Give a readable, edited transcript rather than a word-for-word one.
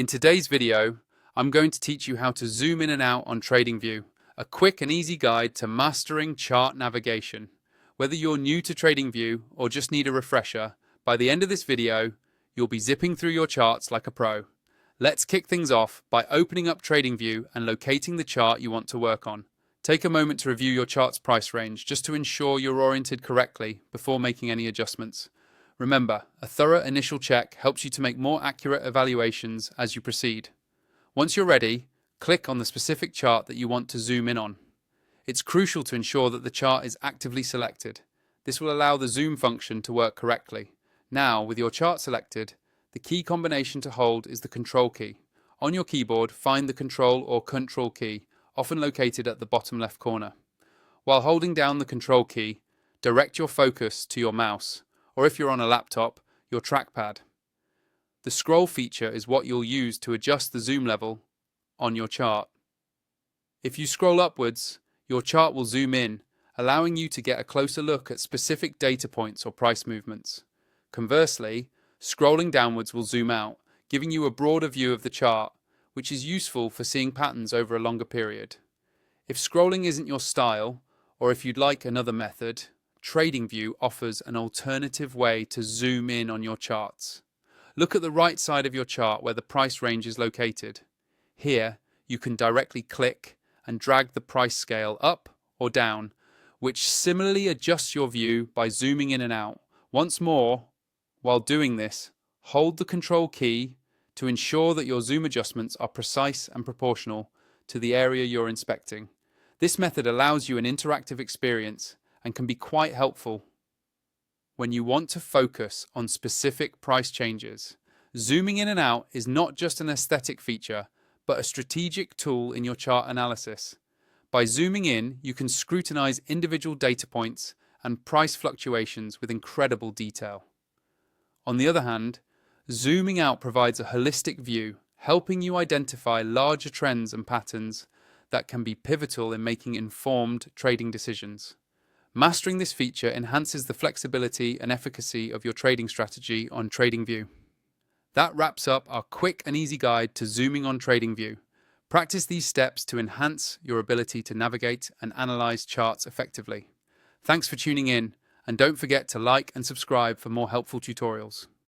In today's video, I'm going to teach you how to zoom in and out on TradingView, a quick and easy guide to mastering chart navigation. Whether you're new to TradingView or just need a refresher, by the end of this video, you'll be zipping through your charts like a pro. Let's kick things off by opening up TradingView and locating the chart you want to work on. Take a moment to review your chart's price range just to ensure you're oriented correctly before making any adjustments. Remember, a thorough initial check helps you to make more accurate evaluations as you proceed. Once you're ready, click on the specific chart that you want to zoom in on. It's crucial to ensure that the chart is actively selected. This will allow the zoom function to work correctly. Now, with your chart selected, the key combination to hold is the Control key. On your keyboard, find the Control or Control key, often located at the bottom left corner. While holding down the Control key, direct your focus to your mouse, or if you're on a laptop, your trackpad. The scroll feature is what you'll use to adjust the zoom level on your chart. If you scroll upwards, your chart will zoom in, allowing you to get a closer look at specific data points or price movements. Conversely, scrolling downwards will zoom out, giving you a broader view of the chart, which is useful for seeing patterns over a longer period. If scrolling isn't your style, or if you'd like another method, TradingView offers an alternative way to zoom in on your charts. Look at the right side of your chart where the price range is located. Here, you can directly click and drag the price scale up or down, which similarly adjusts your view by zooming in and out. Once more, while doing this, hold the Control key to ensure that your zoom adjustments are precise and proportional to the area you're inspecting. This method allows you an interactive experience and can be quite helpful when you want to focus on specific price changes. Zooming in and out is not just an aesthetic feature, but a strategic tool in your chart analysis. By zooming in, you can scrutinize individual data points and price fluctuations with incredible detail. On the other hand, zooming out provides a holistic view, helping you identify larger trends and patterns that can be pivotal in making informed trading decisions. Mastering this feature enhances the flexibility and efficacy of your trading strategy on TradingView. That wraps up our quick and easy guide to zooming on TradingView. Practice these steps to enhance your ability to navigate and analyze charts effectively. Thanks for tuning in, and don't forget to like and subscribe for more helpful tutorials.